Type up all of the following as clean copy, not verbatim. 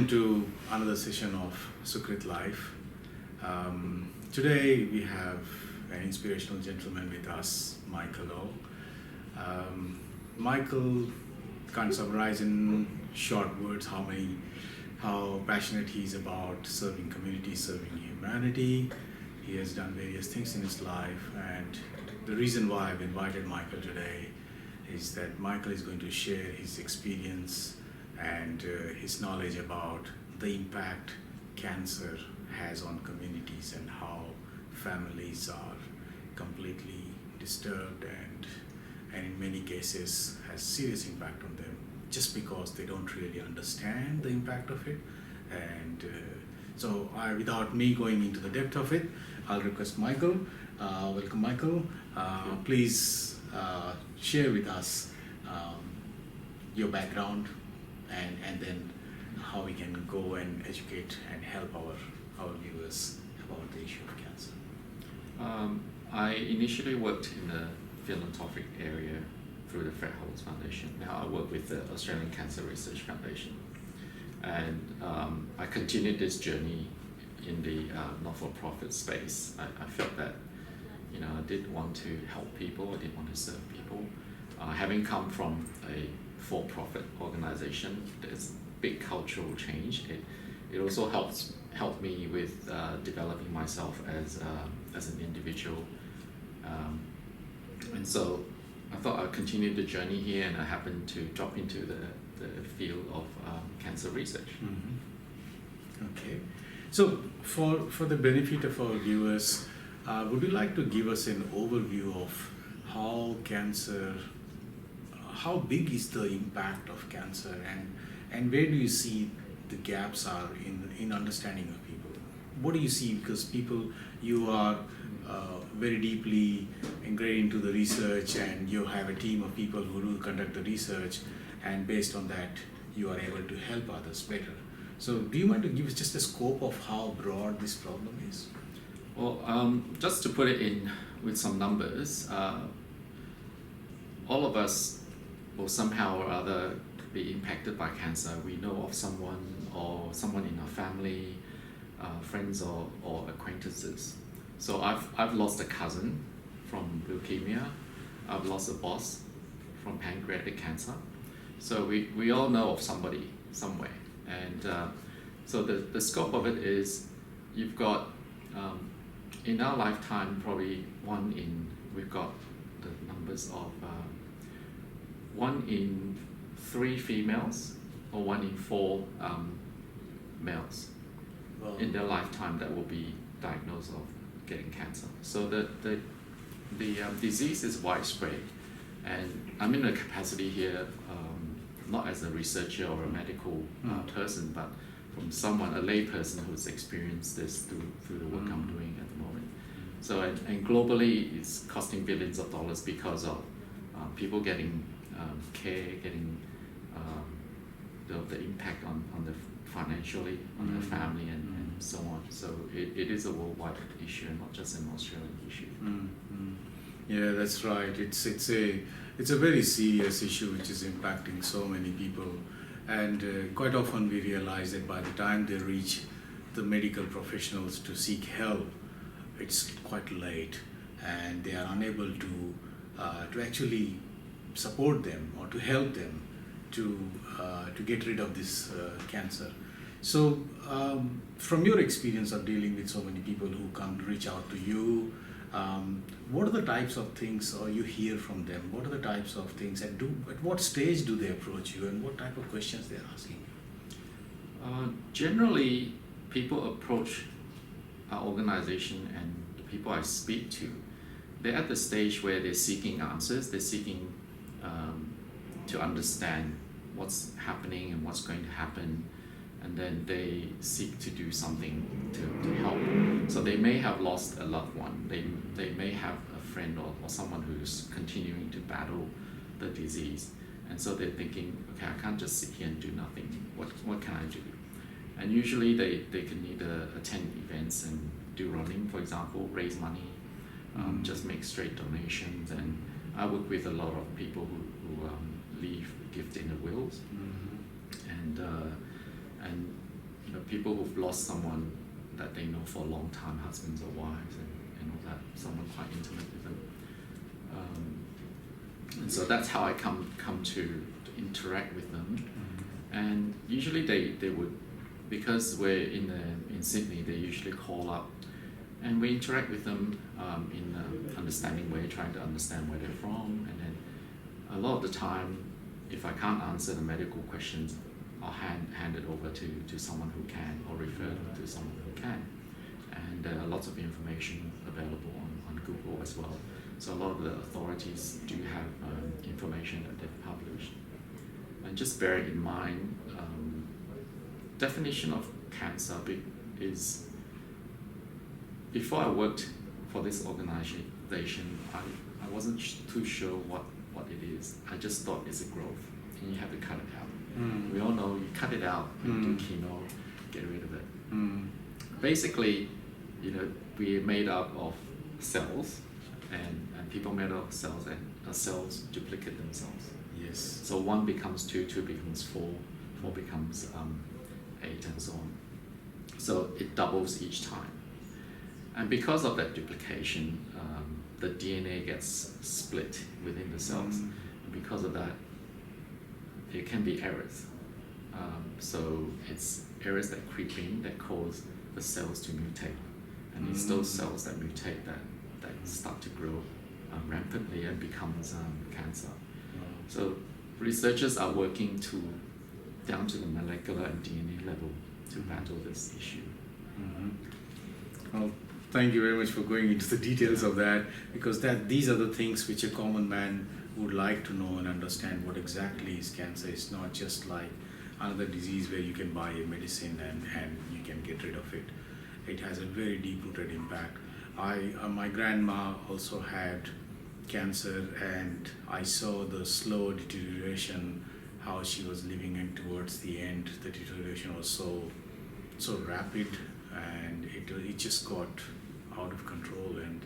welcome to another session of Sukrit Life. Today we have an inspirational gentleman with us, Michael O. Michael can't summarize in short words how passionate he is about serving community, serving humanity. He has done various things in his life, and the reason why I've invited Michael today is that Michael is going to share his experience and his knowledge about the impact cancer has on communities and how families are completely disturbed and in many cases has serious impact on them just because they don't really understand the impact of it. And so without me going into the depth of it, I'll request Michael. Welcome, Michael. Please share with us your background and then how we can go and educate and help our viewers about the issue of cancer. I initially worked in the philanthropic area through the Fred Howells Foundation. Now I work with the Australian Cancer Research Foundation. And I continued this journey in the not-for-profit space. I felt that I did want to help people, I did want to serve people. Having come from a for-profit organization, there's big cultural change. It also helped me with developing myself as an individual. And so I thought I'd continue the journey here, and I happened to drop into the field of cancer research. Mm-hmm. Okay. So for the benefit of our viewers, would you like to give us an overview of how big is the impact of cancer, and where do you see the gaps are in understanding of people? What do you see? Because you are very deeply ingrained into the research, and you have a team of people who do conduct the research, and based on that, you are able to help others better. So do you mind to give us just a scope of how broad this problem is? Well, just to put it in with some numbers, all of us will somehow or other be impacted by cancer. We know of someone or someone in our family, friends or acquaintances. So I've lost a cousin from leukemia. I've lost a boss from pancreatic cancer. So we all know of somebody somewhere. And so the scope of it is you've got, in our lifetime, probably we've got the numbers of 1 in 3 females or 1 in 4 males. Wow. In their lifetime that will be diagnosed of getting cancer. So the disease is widespread, and I'm in a capacity here, not as a researcher or a medical person, but from a lay person who's experienced this through the work I'm doing at the moment. So and globally, it's costing billions of dollars because of people getting care, getting the impact on the financially on their family and so on. So it is a worldwide issue and not just an Australian issue. Yeah, that's right. It's a very serious issue which is impacting so many people, and quite often we realize that by the time they reach the medical professionals to seek help, it's quite late, and they are unable to actually support them or to help them to get rid of this cancer. So from your experience of dealing with so many people who come to reach out to you, what are the types of things or you hear from them? What are the types of things, and at what stage do they approach you, and what type of questions they're asking you? Generally, people approach our organization and the people I speak to, they're at the stage where they're seeking answers, they're seeking to understand what's happening and what's going to happen, and then they seek to do something to help. So they may have lost a loved one, they may have a friend or someone who's continuing to battle the disease, and so they're thinking, okay, I can't just sit here and do nothing, what can I do? And usually they can either attend events and do running, for example, raise money, just make straight donations. And I work with a lot of people who leave gift in the wills, and people who've lost someone that they know for a long time, husbands or wives, and all that, someone quite intimate with them. And so that's how I come to interact with them. And usually they would, because we're in Sydney, they usually call up and we interact with them in an understanding way, trying to understand where they're from. And then a lot of the time, if I can't answer the medical questions, I'll hand it over to someone who can, or refer them to someone who can. And there are lots of information available on Google as well. So a lot of the authorities do have information that they've published. And just bear in mind, definition of cancer is, before I worked for this organization, I wasn't too sure what it is. I just thought it's a growth and you have to cut it out. We all know you cut it out, you do chemo, get rid of it. Basically, we're made up of cells, and people made up of cells, and cells duplicate themselves. Yes. So 1 becomes 2, 2 becomes 4, 4 becomes 8, and so on. So it doubles each time. And because of that duplication, the DNA gets split within the cells. And because of that, there can be errors. So it's errors that creep in that cause the cells to mutate. And it's those cells that mutate that start to grow rampantly and becomes cancer. So researchers are working down to the molecular and DNA level to battle this issue. Well, thank you very much for going into the details of that, because these are the things which a common man would like to know and understand what exactly is cancer. It's not just like another disease where you can buy a medicine and you can get rid of it. It has a very deep-rooted impact. My grandma also had cancer, and I saw the slow deterioration, how she was living, and towards the end the deterioration was so rapid, and it just got out of control, and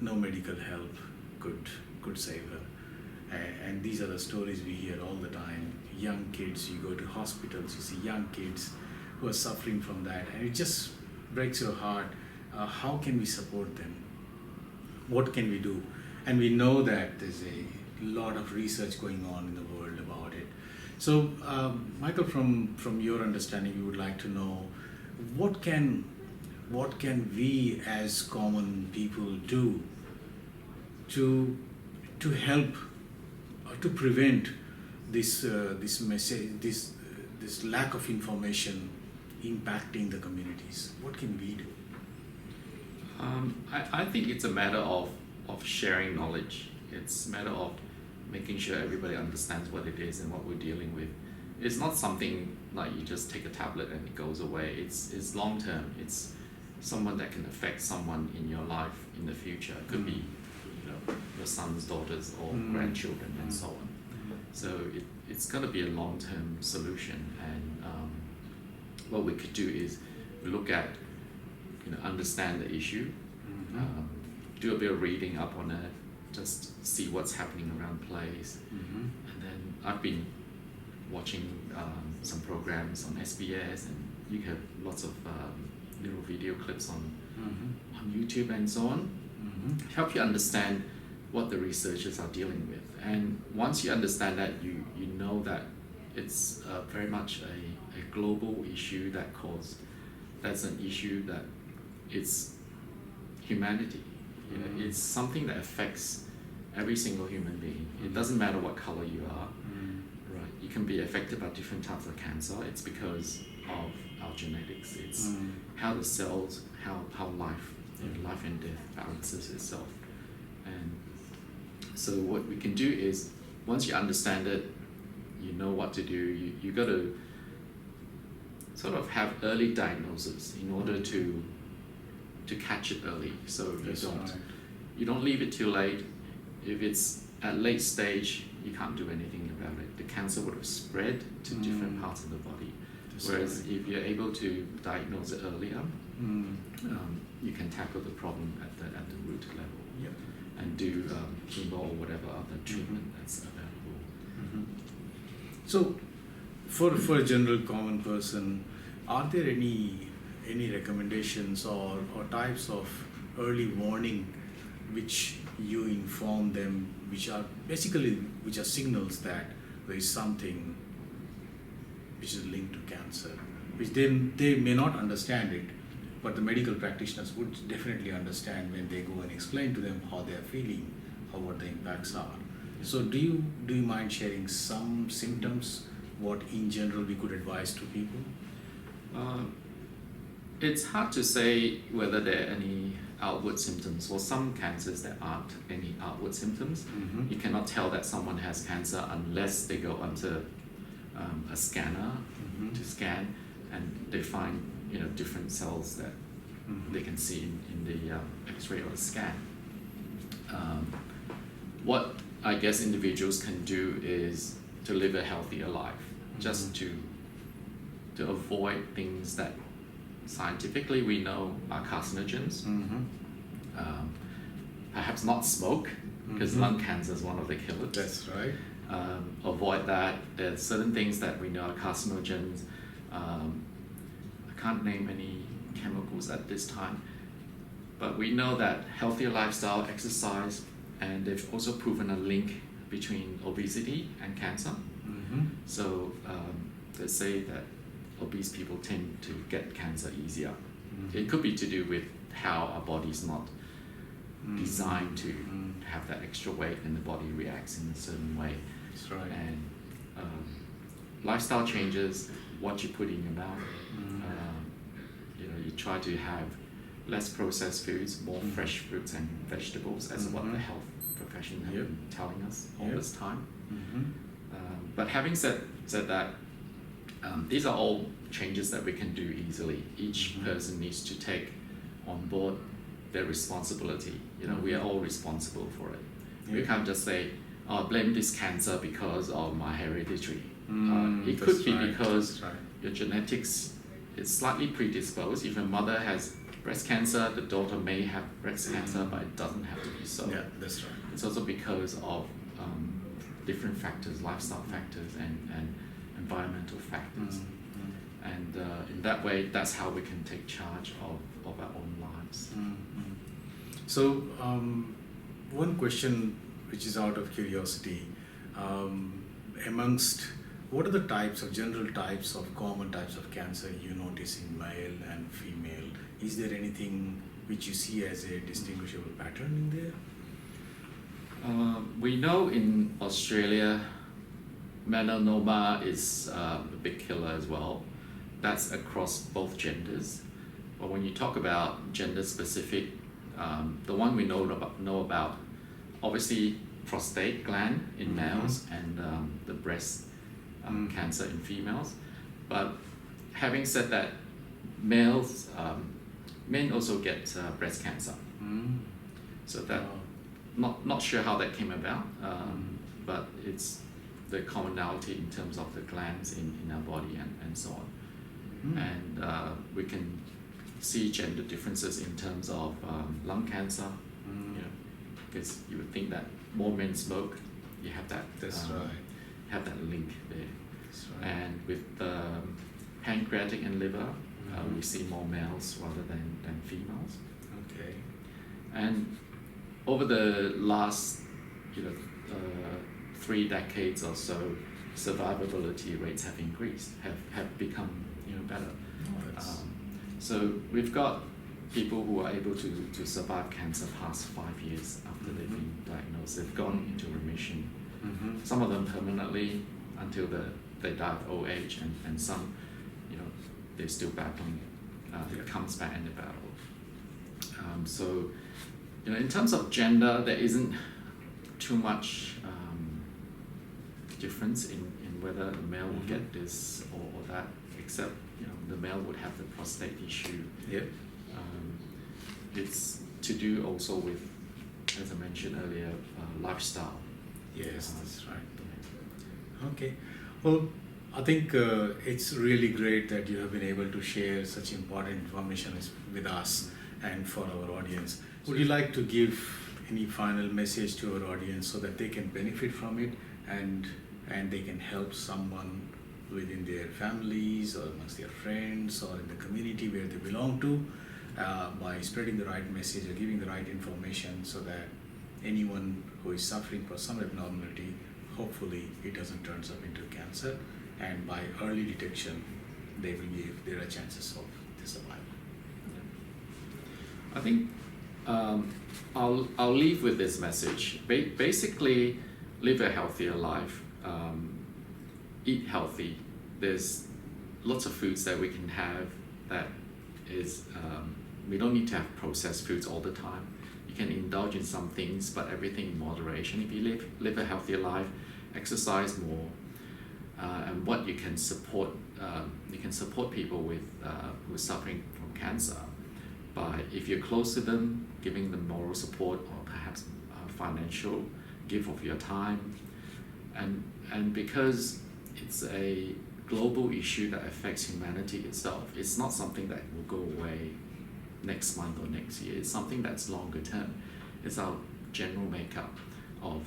no medical help could save her. And these are the stories we hear all the time. Young kids, you go to hospitals, you see young kids who are suffering from that, and it just breaks your heart. How can we support them? What can we do? And we know that there's a lot of research going on in the world about it. So, Michael, from your understanding, we would like to know what can we as common people do to help to prevent this lack of information impacting the communities? What can we do? I think it's a matter of sharing knowledge. It's a matter of making sure everybody understands what it is and what we're dealing with. It's not something like you just take a tablet and it goes away. It's long term. It's someone that can affect someone in your life in the future. It could be your sons, daughters, or grandchildren, and so on. So it's going to be a long-term solution, and what we could do is look at, understand the issue, do a bit of reading up on it, just see what's happening around the place, and then I've been watching some programs on SBS, and you have lots of little video clips on YouTube and so on, help you understand what the researchers are dealing with. And once you understand that, you know that it's very much a global issue that's an issue that it's humanity. It's something that affects every single human being. It doesn't matter what color you are, right? You can be affected by different types of cancer. It's because of our genetics. It's how the cells, how life and death balances itself. And so what we can do is, once you understand it, you know what to do. You got to sort of have early diagnosis in order to catch it early, so you don't leave it too late. If it's at late stage, you can't do anything about it. The cancer would have spread to different parts of the body. Whereas if you're able to diagnose it earlier, you can tackle the problem at the root level, and do chemo or whatever other treatment that's available. So, for a general common person, are there any recommendations or types of early warning which you inform them, which are signals that there is something which is linked to cancer, which they may not understand it, but the medical practitioners would definitely understand when they go and explain to them how they are feeling, what the impacts are. So do you mind sharing some symptoms, what in general we could advise to people? It's hard to say whether there are any outward symptoms. For some cancers, there aren't any outward symptoms. Mm-hmm. You cannot tell that someone has cancer unless they go onto a scanner to scan, and they find different cells that they can see in the X-ray or the scan. What I guess individuals can do is to live a healthier life, just to avoid things that scientifically we know are carcinogens. Perhaps not smoke, because lung cancer is one of the killers. That's right. Avoid that. There's certain things that we know are carcinogens. I can't name any chemicals at this time, but we know that healthier lifestyle, exercise, and they've also proven a link between obesity and cancer. So they say that obese people tend to get cancer easier. It could be to do with how our body's not designed to have that extra weight, and the body reacts in a certain way. That's right. And lifestyle changes, what you put in your mouth. You try to have less processed foods, more fresh fruits and vegetables, as what the health profession have been telling us all this time. But having said that, these are all changes that we can do easily. Each person needs to take on board their responsibility. We are all responsible for it. We can't just say, blame this cancer because of my hereditary. It could be because your genetics is slightly predisposed. If your mother has breast cancer, the daughter may have breast cancer, but it doesn't have to be so. Yeah, that's right. It's also because of different factors, lifestyle factors and environmental factors. And in that way, that's how we can take charge of our own lives. So one question which is out of curiosity, what are the general types of common types of cancer you notice in male and female? Is there anything which you see as a distinguishable pattern in there? We know in Australia, melanoma is a big killer as well. That's across both genders. But when you talk about gender specific, the one we know about, obviously prostate gland in males and the breast cancer in females. But having said that, men also get breast cancer. So that not sure how that came about, but it's the commonality in terms of the glands in our body and so on. And we can see gender differences in terms of lung cancer, because you would think that more men smoke, you have that. That's right. Have that link there. That's right. And with pancreatic and liver, we see more males rather than females. Okay. And over the last 3 decades or so, survivability rates have increased, have become better. So we've got people who are able to survive cancer past 5 years after they've been diagnosed. They've gone into remission. Some of them permanently until they die of old age, and some, they're still battling. It comes back in the battle. So, in terms of gender, there isn't too much difference in whether the male will get this or that, except the male would have the prostate issue. Yep. It's to do also with, as I mentioned earlier, lifestyle. Yes, that's right. Okay. Well, I think it's really great that you have been able to share such important information with us and for our audience. Would you like to give any final message to our audience so that they can benefit from it and they can help someone within their families or amongst their friends or in the community where they belong to, by spreading the right message or giving the right information, so that anyone who is suffering from some abnormality, hopefully it doesn't turn up into cancer, and by early detection there are chances of the survival. I think I'll leave with this message. Basically, live a healthier life, eat healthy. There's lots of foods that we can have that is, we don't need to have processed foods all the time. You can indulge in some things, but everything in moderation. If you live a healthier life, exercise more, and what you can support people with who are suffering from cancer by, if you're close to them, giving them moral support or perhaps financial gift of your time, and because it's a global issue that affects humanity itself, it's not something that will go away next month or next year. It's something that's longer term. It's our general makeup of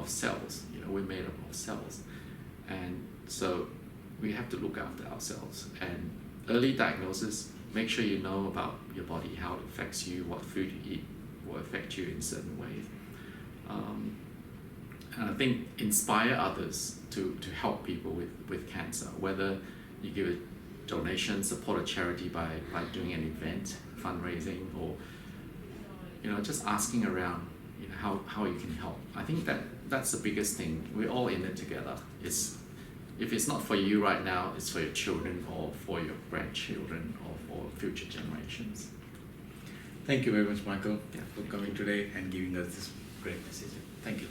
cells. We're made up of cells, and so we have to look after ourselves. And early diagnosis, make sure you know about your body, how it affects you, what food you eat will affect you in certain ways. And I think inspire others to help people with cancer, whether you give a donation, support a charity by doing an event, fundraising, or just asking around how you can help. I think that's the biggest thing. We're all in it together. If it's not for you right now, it's for your children or for your grandchildren or for future generations. Thank you very much, Michael, for coming today and giving us this great message. Thank you.